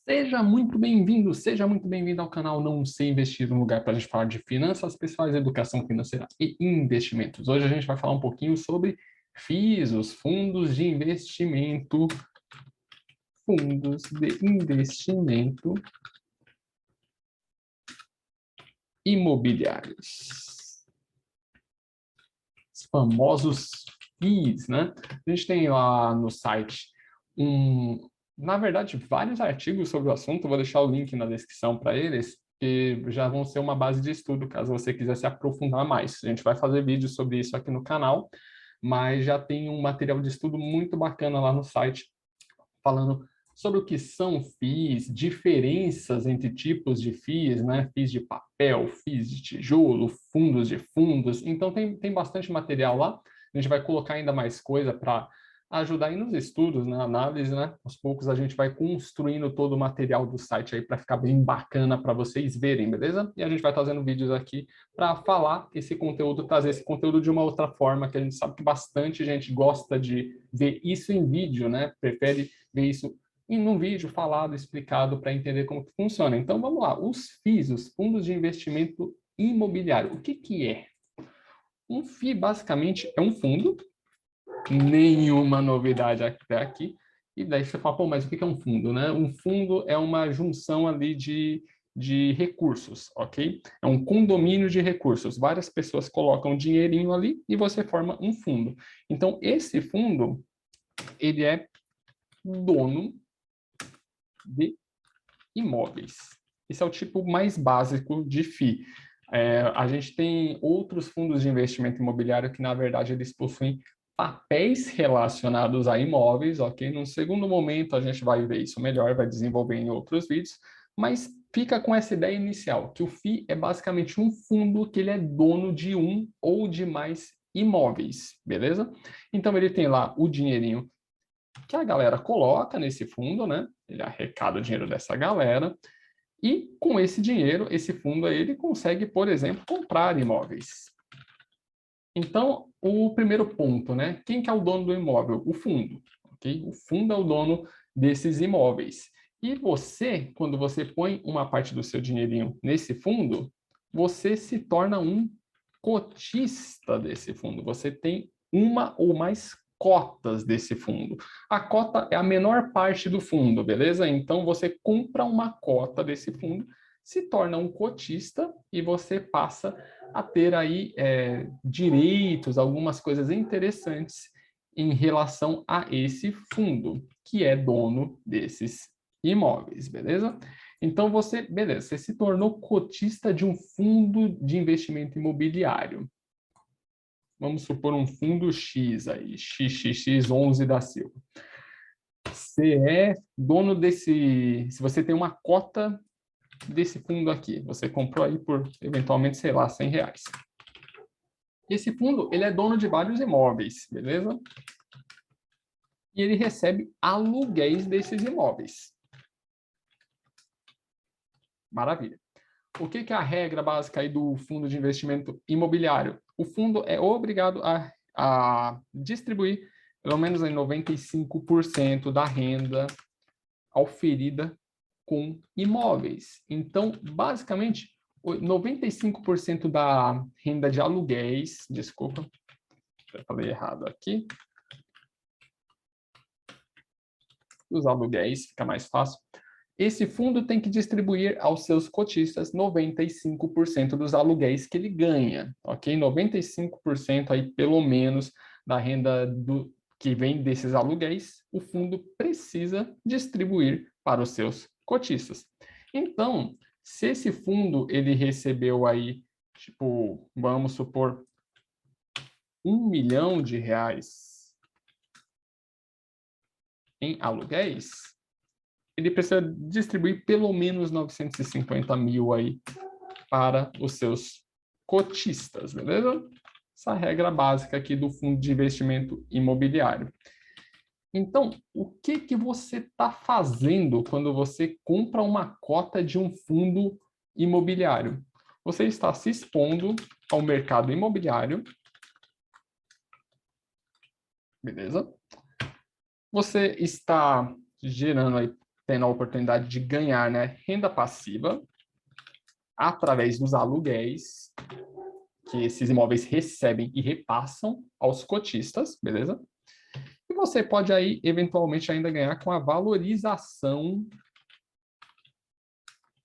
Seja muito bem-vindo ao canal Não Sei Investir, um lugar para a gente falar de finanças pessoais, educação financeira e investimentos. Hoje a gente vai falar um pouquinho sobre FIIs, os fundos de investimento imobiliários. Os famosos FIIs, né? A gente tem lá no site na verdade, vários artigos sobre o assunto. Vou deixar o link na descrição para eles, que já vão ser uma base de estudo, caso você quiser se aprofundar mais. A gente vai fazer vídeos sobre isso aqui no canal, mas já tem um material de estudo muito bacana lá no site, falando sobre o que são FIIs, diferenças entre tipos de FIIs, né? FIIs de papel, FIIs de tijolo, fundos de fundos. Então, tem bastante material lá. A gente vai colocar ainda mais coisa para ajudar aí nos estudos, na análise, né? Aos poucos a gente vai construindo todo o material do site aí para ficar bem bacana para vocês verem, beleza? E a gente vai trazendo vídeos aqui para falar esse conteúdo, trazer esse conteúdo de uma outra forma, que a gente sabe que bastante gente gosta de ver isso em vídeo, né? Prefere ver isso em um vídeo falado, explicado, para entender como que funciona. Então, vamos lá. Os FIIs, os fundos de investimento imobiliário. O que que é? Um FII, basicamente, é um fundo. Nenhuma novidade até aqui. E daí você fala, pô, mas o que é um fundo, né? Um fundo é uma junção ali de recursos, ok? É um condomínio de recursos. Várias pessoas colocam dinheirinho ali e você forma um fundo. Então, esse fundo, ele é dono de imóveis. Esse é o tipo mais básico de FII. A gente tem outros fundos de investimento imobiliário que, na verdade, eles possuem papéis relacionados a imóveis, ok? Num segundo momento, a gente vai ver isso melhor, vai desenvolver em outros vídeos, mas fica com essa ideia inicial, que o FII é basicamente um fundo que ele é dono de um ou de mais imóveis, beleza? Então, ele tem lá o dinheirinho que a galera coloca nesse fundo, né? Ele arrecada o dinheiro dessa galera e com esse dinheiro, esse fundo aí, ele consegue, por exemplo, comprar imóveis. Então, o primeiro ponto, né? Quem que é o dono do imóvel? O fundo, ok? O fundo é o dono desses imóveis. E você, quando você põe uma parte do seu dinheirinho nesse fundo, você se torna um cotista desse fundo. Você tem uma ou mais cotas desse fundo. A cota é a menor parte do fundo, beleza? Então, você compra uma cota desse fundo, se torna um cotista e você passa a ter aí direitos, algumas coisas interessantes em relação a esse fundo, que é dono desses imóveis, beleza? Então, beleza, você se tornou cotista de um fundo de investimento imobiliário. Vamos supor um fundo X aí, XXX11 da Silva. Você é dono desse... Se você tem uma cota desse fundo aqui, você comprou aí por, eventualmente, sei lá, R$ 100. Esse fundo, ele é dono de vários imóveis, beleza? E ele recebe aluguéis desses imóveis. Maravilha. O que é a regra básica aí do fundo de investimento imobiliário? O fundo é obrigado a distribuir pelo menos em 95% da renda auferida com imóveis. Então, basicamente, 95% da renda de aluguéis, desculpa, eu falei errado aqui, os aluguéis, fica mais fácil. Esse fundo tem que distribuir aos seus cotistas 95% dos aluguéis que ele ganha, ok? 95% aí, pelo menos, da renda que vem desses aluguéis, o fundo precisa distribuir para os seus cotistas. Então, se esse fundo ele recebeu aí, tipo, vamos supor, R$ 1 milhão em aluguéis, ele precisa distribuir pelo menos 950 mil aí para os seus cotistas, beleza? Essa regra básica aqui do fundo de investimento imobiliário. Então, o que que você está fazendo quando você compra uma cota de um fundo imobiliário? Você está se expondo ao mercado imobiliário, beleza? Você está gerando aí tendo a oportunidade de ganhar, né, renda passiva através dos aluguéis que esses imóveis recebem e repassam aos cotistas, beleza? E você pode aí, eventualmente, ainda ganhar com a valorização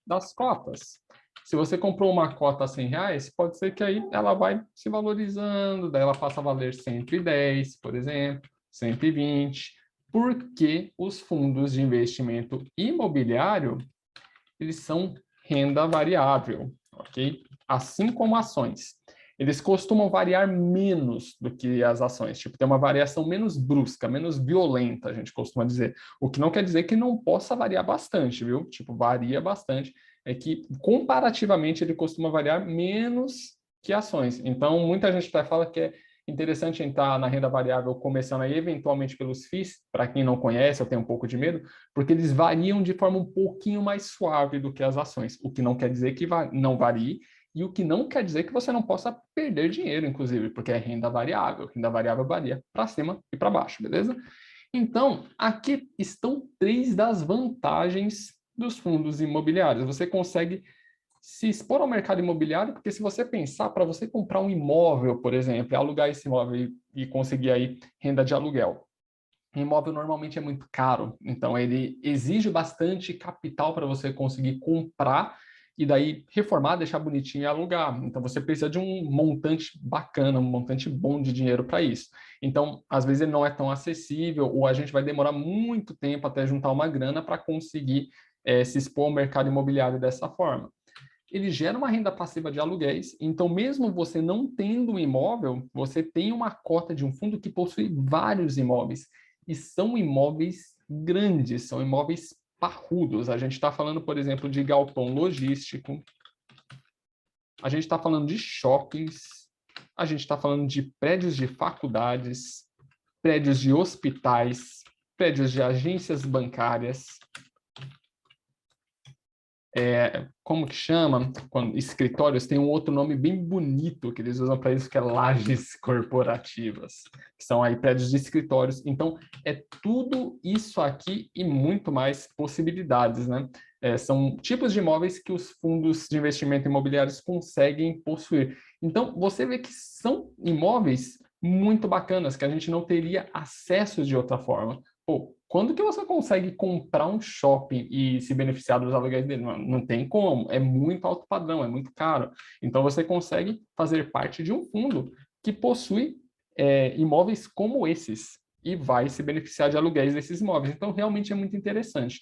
das cotas. Se você comprou uma cota a R$100, pode ser que aí ela vai se valorizando, daí ela passa a valer 110, por exemplo, 120, porque os fundos de investimento imobiliário, eles são renda variável, ok? Assim como ações. Eles costumam variar menos do que as ações, tipo, tem uma variação menos brusca, menos violenta, a gente costuma dizer. O que não quer dizer que não possa variar bastante, viu? Tipo, varia bastante. É que, comparativamente, ele costuma variar menos que ações. Então, muita gente até fala que é interessante entrar na renda variável começando aí, eventualmente, pelos FIIs. Para quem não conhece, eu tenho um pouco de medo, porque eles variam de forma um pouquinho mais suave do que as ações, o que não quer dizer que não varie, e o que não quer dizer que você não possa perder dinheiro, inclusive, porque é renda variável. Renda variável varia para cima e para baixo, beleza? Então, aqui estão 3 das vantagens dos fundos imobiliários. Você consegue se expor ao mercado imobiliário, porque se você pensar, para você comprar um imóvel, por exemplo, alugar esse imóvel e conseguir aí renda de aluguel, imóvel normalmente é muito caro, então ele exige bastante capital para você conseguir comprar e daí reformar, deixar bonitinho e alugar. Então você precisa de um montante bacana, um montante bom de dinheiro para isso. Então, às vezes ele não é tão acessível ou a gente vai demorar muito tempo até juntar uma grana para conseguir se expor ao mercado imobiliário dessa forma. Ele gera uma renda passiva de aluguéis, então mesmo você não tendo um imóvel, você tem uma cota de um fundo que possui vários imóveis, e são imóveis grandes, são imóveis parrudos. A gente está falando, por exemplo, de galpão logístico, a gente está falando de shoppings, a gente está falando de prédios de faculdades, prédios de hospitais, prédios de agências bancárias, como que chama? Quando escritórios tem um outro nome bem bonito que eles usam para isso, que é lajes corporativas, que são aí prédios de escritórios. Então, é tudo isso aqui e muito mais possibilidades, né? São tipos de imóveis que os fundos de investimento imobiliários conseguem possuir. Então, você vê que são imóveis muito bacanas, que a gente não teria acesso de outra forma. Pô, quando que você consegue comprar um shopping e se beneficiar dos aluguéis dele? Não tem como, é muito alto padrão, é muito caro. Então você consegue fazer parte de um fundo que possui imóveis como esses e vai se beneficiar de aluguéis desses imóveis. Então realmente é muito interessante.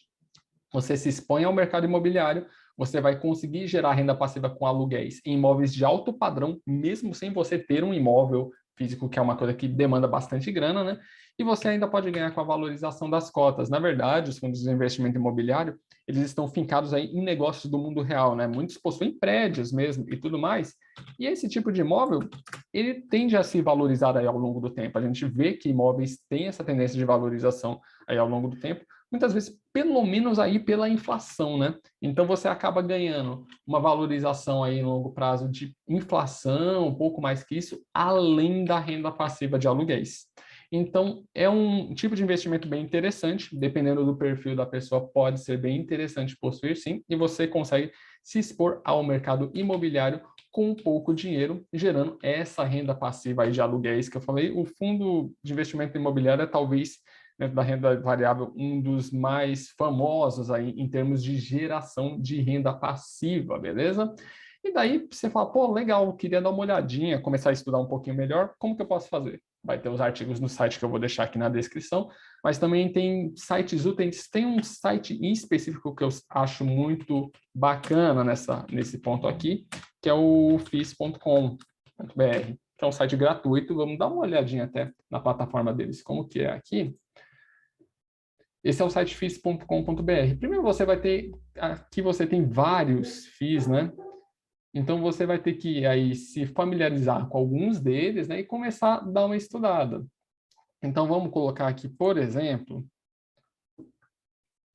Você se expõe ao mercado imobiliário, você vai conseguir gerar renda passiva com aluguéis em imóveis de alto padrão, mesmo sem você ter um imóvel físico, que é uma coisa que demanda bastante grana, né? E você ainda pode ganhar com a valorização das cotas. Na verdade, os fundos de investimento imobiliário, eles estão fincados aí em negócios do mundo real, né? Muitos possuem prédios mesmo e tudo mais. E esse tipo de imóvel, ele tende a se valorizar aí ao longo do tempo. A gente vê que imóveis têm essa tendência de valorização aí ao longo do tempo, muitas vezes pelo menos aí pela inflação, né? Então você acaba ganhando uma valorização aí em longo prazo de inflação, um pouco mais que isso, além da renda passiva de aluguéis. Então, é um tipo de investimento bem interessante, dependendo do perfil da pessoa, pode ser bem interessante possuir, sim, e você consegue se expor ao mercado imobiliário com pouco dinheiro, gerando essa renda passiva aí de aluguéis que eu falei. O fundo de investimento imobiliário é talvez, dentro da renda variável, um dos mais famosos aí em termos de geração de renda passiva, beleza? E daí você fala, pô, legal, queria dar uma olhadinha, começar a estudar um pouquinho melhor, como que eu posso fazer? Vai ter os artigos no site que eu vou deixar aqui na descrição, mas também tem sites úteis, tem um site em específico que eu acho muito bacana nesse ponto aqui, que é o fis.com.br, que é um site gratuito. Vamos dar uma olhadinha até na plataforma deles, como que é aqui. Esse é o site fis.com.br. Primeiro você vai ter, aqui você tem vários FIIs, né? Então você vai ter que aí se familiarizar com alguns deles, né, e começar a dar uma estudada. Então vamos colocar aqui, por exemplo,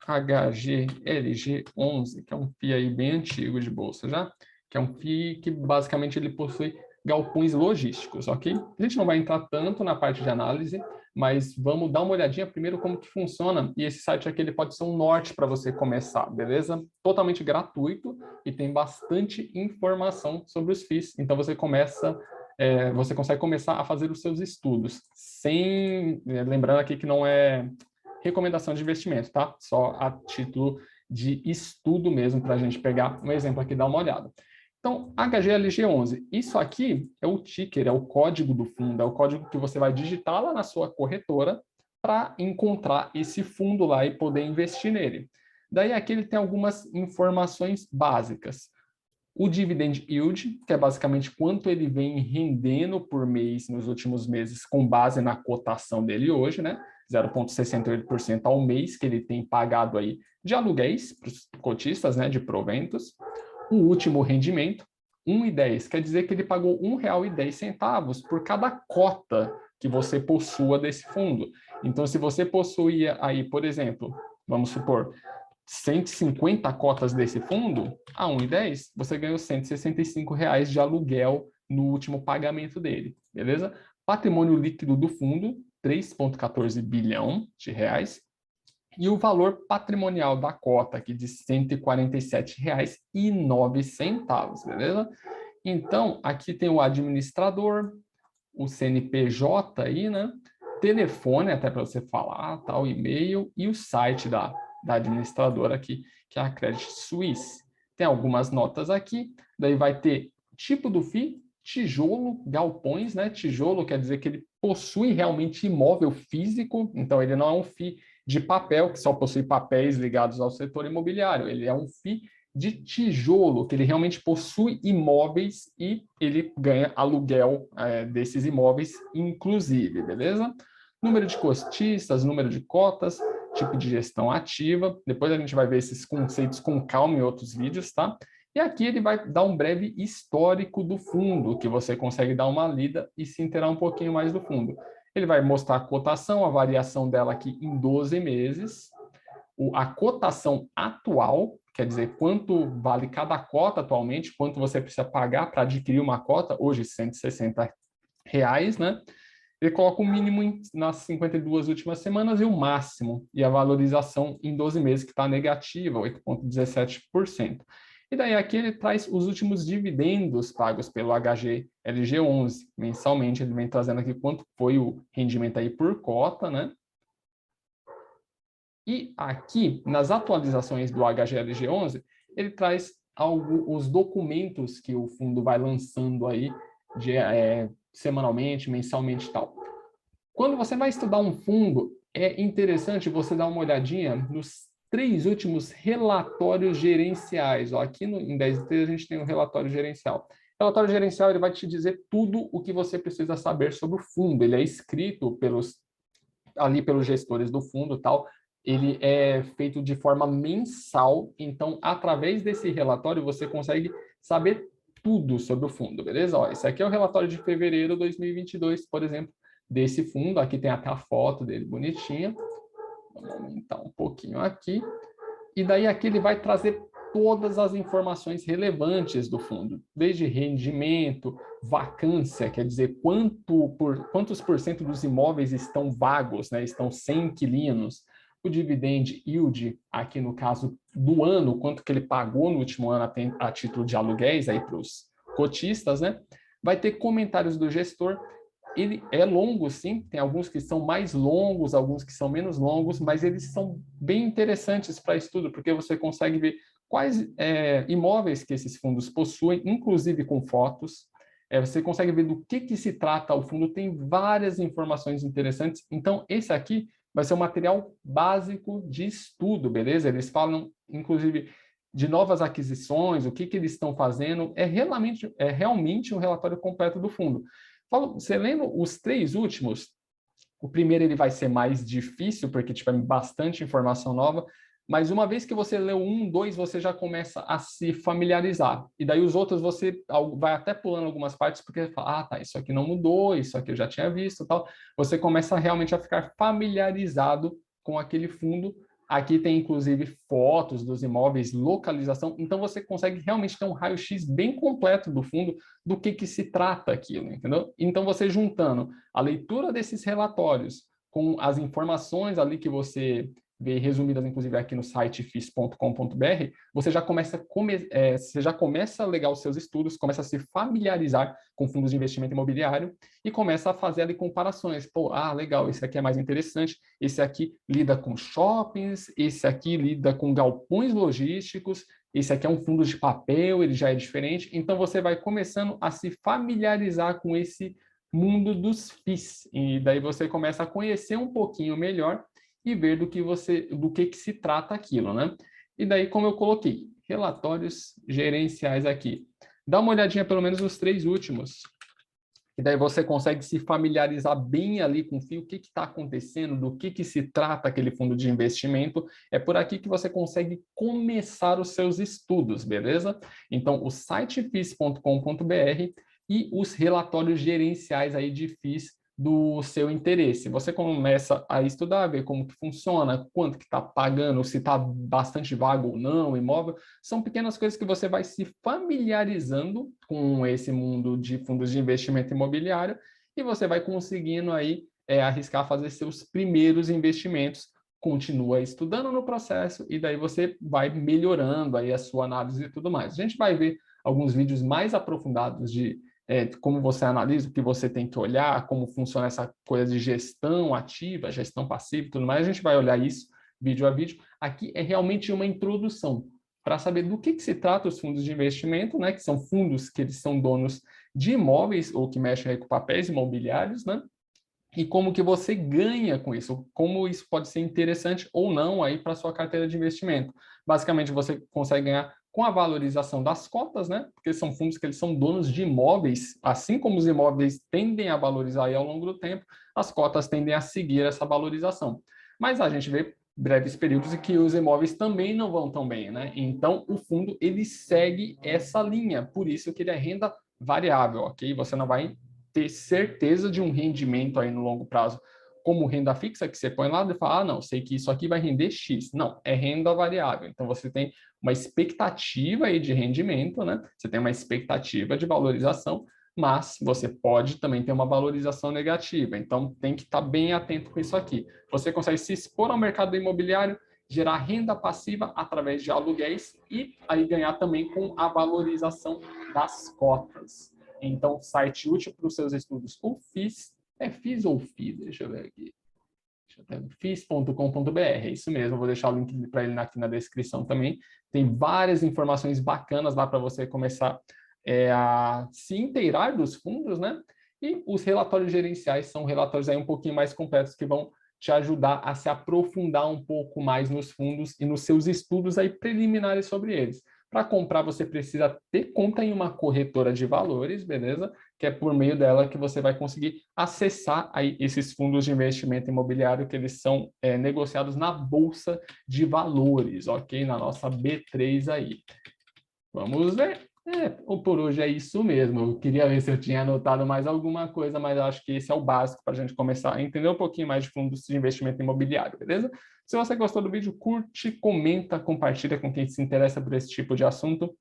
HGLG11, que é um FII aí bem antigo de bolsa já, que é um FII que basicamente ele possui galpões logísticos, ok? A gente não vai entrar tanto na parte de análise, mas vamos dar uma olhadinha primeiro como que funciona, e esse site aqui ele pode ser um norte para você começar, beleza? Totalmente gratuito e tem bastante informação sobre os FIIs, então você consegue começar a fazer os seus estudos, lembrando aqui que não é recomendação de investimento, tá? Só a título de estudo mesmo, para a gente pegar um exemplo aqui e dar uma olhada. Então, HGLG11, isso aqui é o ticker, é o código do fundo, é o código que você vai digitar lá na sua corretora para encontrar esse fundo lá e poder investir nele. Daí aqui ele tem algumas informações básicas. O dividend yield, que é basicamente quanto ele vem rendendo por mês nos últimos meses, com base na cotação dele hoje, né? 0,68% ao mês que ele tem pagado aí de aluguéis para os cotistas, né? De proventos. O último rendimento, 1,10, quer dizer que ele pagou R$ 1,10 por cada cota que você possua desse fundo. Então, se você possuía aí, por exemplo, vamos supor, 150 cotas desse fundo, a 1,10, você ganhou R$ 165 de aluguel no último pagamento dele, beleza? Patrimônio líquido do fundo, 3,14 bilhão de reais. E o valor patrimonial da cota aqui de R$ 147,09, beleza? Então, aqui tem o administrador, o CNPJ aí, né? Telefone, até para você falar, tal, e-mail, e o site da administradora aqui, que é a Credit Suisse. Tem algumas notas aqui, daí vai ter tipo do FII, tijolo, galpões, né? Tijolo quer dizer que ele possui realmente imóvel físico, então ele não é um FII de papel, que só possui papéis ligados ao setor imobiliário, ele é um FII de tijolo, que ele realmente possui imóveis e ele ganha aluguel desses imóveis, inclusive, beleza? Número de cotistas, número de cotas, tipo de gestão ativa. Depois a gente vai ver esses conceitos com calma em outros vídeos, tá? E aqui ele vai dar um breve histórico do fundo, que você consegue dar uma lida e se inteirar um pouquinho mais do fundo. Ele vai mostrar a cotação, a variação dela aqui em 12 meses, a cotação atual, quer dizer, quanto vale cada cota atualmente, quanto você precisa pagar para adquirir uma cota, hoje R$ 160, né? Ele coloca o mínimo nas 52 últimas semanas e o máximo, e a valorização em 12 meses, que está negativa, 8,17%. E daí aqui ele traz os últimos dividendos pagos pelo HGLG11. Mensalmente ele vem trazendo aqui quanto foi o rendimento aí por cota, né? E aqui, nas atualizações do HGLG11, ele traz os documentos que o fundo vai lançando aí semanalmente, mensalmente e tal. Quando você vai estudar um fundo, é interessante você dar uma olhadinha nos 3 últimos relatórios gerenciais. Ó, aqui em 10/3 a gente tem um relatório gerencial. O relatório gerencial ele vai te dizer tudo o que você precisa saber sobre o fundo. Ele é escrito pelos gestores do fundo, tal. Ele é feito de forma mensal, então através desse relatório você consegue saber tudo sobre o fundo, beleza? Ó, esse aqui é o relatório de fevereiro de 2022, por exemplo, desse fundo. Aqui tem até a foto dele bonitinha. Vamos aumentar um pouquinho aqui. E daí aqui ele vai trazer todas as informações relevantes do fundo, desde rendimento, vacância, quer dizer, quantos por cento dos imóveis estão vagos, né, estão sem inquilinos, o dividend yield, aqui no caso do ano, quanto que ele pagou no último ano a título de aluguéis aí para os cotistas, né? Vai ter comentários do gestor. Ele é longo, sim, tem alguns que são mais longos, alguns que são menos longos, mas eles são bem interessantes para estudo, porque você consegue ver quais imóveis que esses fundos possuem, inclusive com fotos. Você consegue ver do que se trata o fundo, tem várias informações interessantes. Então, esse aqui vai ser um material básico de estudo, beleza? Eles falam, inclusive, de novas aquisições, o que eles estão fazendo. É realmente um relatório completo do fundo. Você lembra os 3 últimos? O primeiro ele vai ser mais difícil, porque tiver bastante informação nova, mas uma vez que você leu 1, 2, você já começa a se familiarizar. E daí os outros você vai até pulando algumas partes, porque fala, tá, isso aqui não mudou, isso aqui eu já tinha visto, tal. Você começa realmente a ficar familiarizado com aquele fundo Aqui tem, inclusive, fotos dos imóveis, localização. Então, você consegue realmente ter um raio-x bem completo do fundo, do que se trata aquilo, entendeu? Então, você juntando a leitura desses relatórios com as informações ali que você vê resumidas, inclusive, aqui no site fis.com.br, você já começa a legar os seus estudos, começa a se familiarizar com fundos de investimento imobiliário e começa a fazer ali comparações. Pô, legal, esse aqui é mais interessante, esse aqui lida com shoppings, esse aqui lida com galpões logísticos, esse aqui é um fundo de papel, ele já é diferente. Então, você vai começando a se familiarizar com esse mundo dos FIIs. E daí você começa a conhecer um pouquinho melhor e ver do que se trata aquilo, né? E daí, como eu coloquei, relatórios gerenciais aqui. Dá uma olhadinha pelo menos nos 3 últimos. E daí você consegue se familiarizar bem ali com o FII, o que está acontecendo, do que se trata aquele fundo de investimento. É por aqui que você consegue começar os seus estudos, beleza? Então, o site fis.com.br e os relatórios gerenciais aí de FIIs do seu interesse. Você começa a estudar, ver como que funciona, quanto que está pagando, se está bastante vago ou não, o imóvel. São pequenas coisas que você vai se familiarizando com esse mundo de fundos de investimento imobiliário e você vai conseguindo aí arriscar fazer seus primeiros investimentos. Continua estudando no processo e daí você vai melhorando aí a sua análise e tudo mais. A gente vai ver alguns vídeos mais aprofundados de como você analisa, o que você tem que olhar, como funciona essa coisa de gestão ativa, gestão passiva e tudo mais. A gente vai olhar isso vídeo a vídeo. Aqui é realmente uma introdução para saber do que se trata os fundos de investimento, né? Que são fundos que eles são donos de imóveis ou que mexem aí com papéis imobiliários, né? E como que você ganha com isso, como isso pode ser interessante ou não aí para sua carteira de investimento. Basicamente, você consegue ganhar com a valorização das cotas, né? Porque são fundos que eles são donos de imóveis, assim como os imóveis tendem a valorizar aí ao longo do tempo, as cotas tendem a seguir essa valorização. Mas a gente vê breves períodos em que os imóveis também não vão tão bem, né? Então, o fundo, ele segue essa linha, por isso que ele é renda variável, ok? Você não vai ter certeza de um rendimento aí no longo prazo, como renda fixa, que você põe lá e fala, não, sei que isso aqui vai render X. Não, é renda variável. Então, você tem uma expectativa aí de rendimento, né? Você tem uma expectativa de valorização, mas você pode também ter uma valorização negativa. Então, tem que estar bem atento com isso aqui. Você consegue se expor ao mercado imobiliário, gerar renda passiva através de aluguéis e aí ganhar também com a valorização das cotas. Então, site útil para os seus estudos. O FIS, é FIS ou FI? Deixa eu ver aqui. fis.com.br, é isso mesmo, eu vou deixar o link para ele aqui na descrição também. Tem várias informações bacanas lá para você começar a se inteirar dos fundos, né? E os relatórios gerenciais são relatórios aí um pouquinho mais completos que vão te ajudar a se aprofundar um pouco mais nos fundos e nos seus estudos aí preliminares sobre eles. Para comprar, você precisa ter conta em uma corretora de valores, beleza? Que é por meio dela que você vai conseguir acessar aí esses fundos de investimento imobiliário que eles são negociados na Bolsa de Valores, ok? Na nossa B3 aí. Vamos ver. Por hoje é isso mesmo. Eu queria ver se eu tinha anotado mais alguma coisa, mas acho que esse é o básico para a gente começar a entender um pouquinho mais de fundos de investimento imobiliário, beleza? Se você gostou do vídeo, curte, comenta, compartilha com quem se interessa por esse tipo de assunto.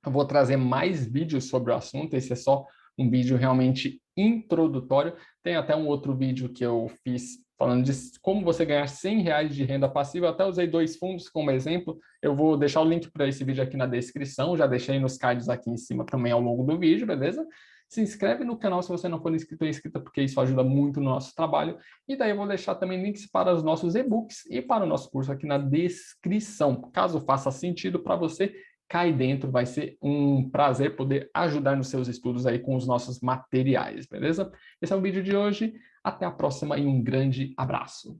Eu vou trazer mais vídeos sobre o assunto, esse é só um vídeo realmente introdutório. Tem até um outro vídeo que eu fiz falando de como você ganhar R$100 de renda passiva. Eu até usei 2 fundos como exemplo. Eu vou deixar o link para esse vídeo aqui na descrição. Já deixei nos cards aqui em cima também ao longo do vídeo, beleza? Se inscreve no canal se você não for inscrito ou inscrita, porque isso ajuda muito no nosso trabalho. E daí eu vou deixar também links para os nossos e-books e para o nosso curso aqui na descrição. Caso faça sentido para você, cai dentro, vai ser um prazer poder ajudar nos seus estudos aí com os nossos materiais, beleza? Esse é o vídeo de hoje, até a próxima e um grande abraço.